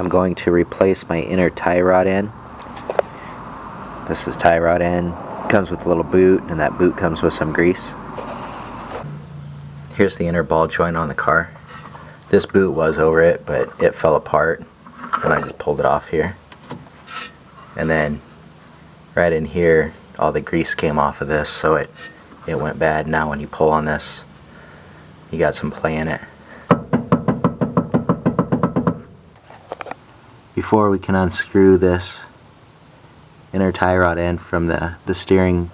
I'm going to replace my inner tie rod end. This is tie rod end. Comes with a little boot, and that boot comes with some grease. Here's the inner ball joint on the car. This boot was over it, but it fell apart, and I just pulled it off here. And then right in here, all the grease came off of this, so it went bad. Now when you pull on this, you got some play in it. Before we can unscrew this inner tie rod end from the steering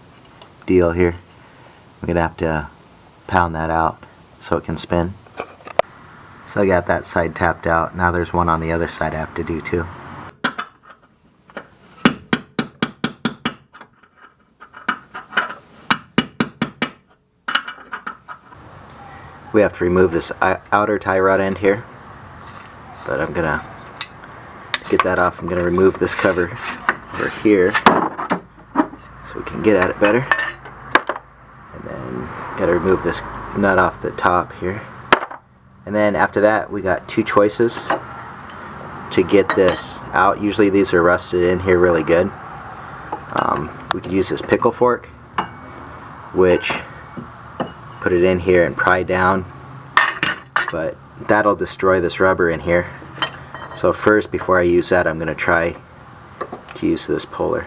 deal here, we're gonna have to pound that out so it can spin. So I got that side tapped out. Now there's one on the other side I have to do too. We have to remove this outer tie rod end here, but I'm gonna get that off. I'm gonna remove this cover over here so we can get at it better, and then gotta remove this nut off the top here. And then after that, we got two choices to get this out. Usually these are rusted in here really good. We could use this pickle fork, which put it in here and pry down, but that'll destroy this rubber in here. So first, before I use that, I'm going to try to use this puller.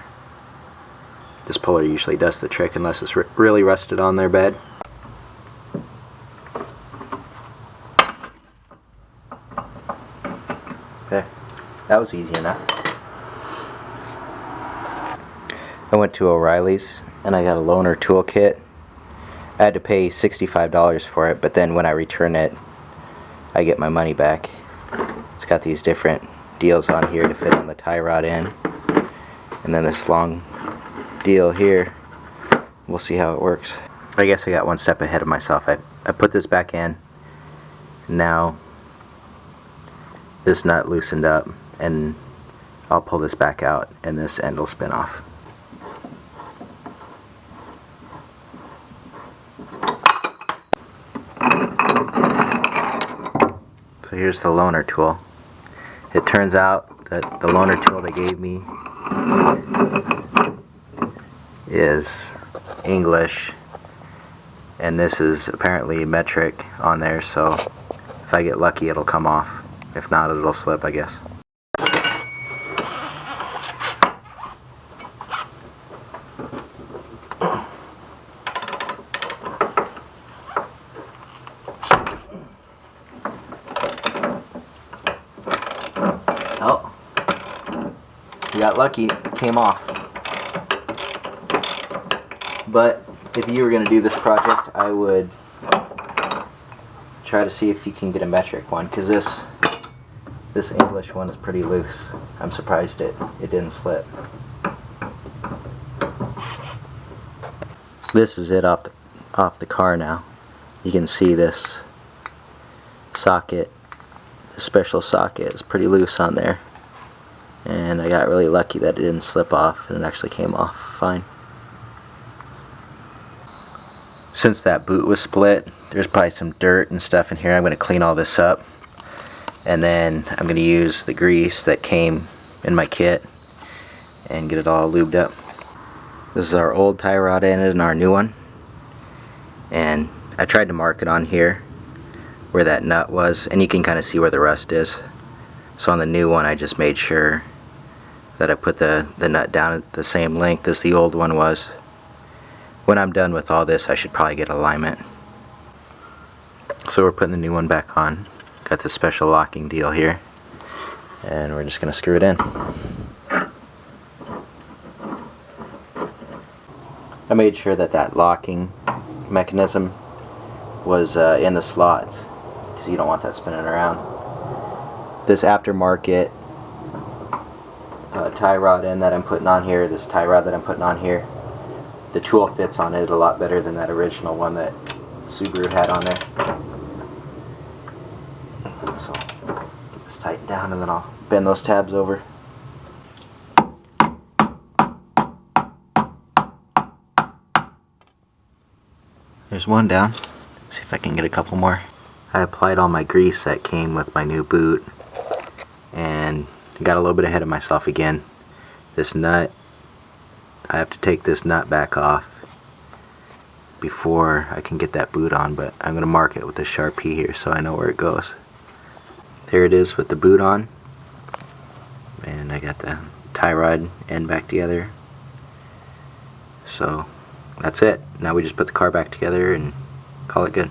This puller usually does the trick unless it's really rusted on their bed. Okay, that was easy enough. I went to O'Reilly's and I got a loaner toolkit. I had to pay $65 for it, but then when I return it, I get my money back. It's got these different deals on here to fit on the tie rod end, and then this long deal here. We'll see how it works. I guess I got one step ahead of myself. I put this back in. Now this nut loosened up, and I'll pull this back out and this end will spin off. So here's the loaner tool. It turns out that the loaner tool they gave me is English, and this is apparently metric on there, so if I get lucky it'll come off. If not, it'll slip, I guess. Oh, you got lucky, it came off. But if you were going to do this project, I would try to see if you can get a metric one, because this English one is pretty loose. I'm surprised it didn't slip. This is it off the car now. You can see this socket. The special socket is pretty loose on there, and I got really lucky that it didn't slip off and it actually came off fine. Since that boot was split, there's probably some dirt and stuff in here. I'm going to clean all this up, and then I'm going to use the grease that came in my kit and get it all lubed up. This is our old tie rod end and our new one, and I tried to mark it on here where that nut was, and you can kind of see where the rust is. So on the new one, I just made sure that I put the nut down at the same length as the old one was. When I'm done with all this, I should probably get alignment. So we're putting the new one back on. Got the special locking deal here, and we're just going to screw it in. I made sure that locking mechanism was in the slots, because you don't want that spinning around. This aftermarket tie rod end that I'm putting on here, this tie rod that I'm putting on here, the tool fits on it a lot better than that original one that Subaru had on there. So get this tightened down, and then I'll bend those tabs over. There's one down. See if I can get a couple more. I applied all my grease that came with my new boot, and got a little bit ahead of myself again. This nut, I have to take this nut back off before I can get that boot on, but I'm going to mark it with a Sharpie here so I know where it goes. There it is with the boot on, and I got the tie rod end back together. So that's it. Now we just put the car back together and call it good.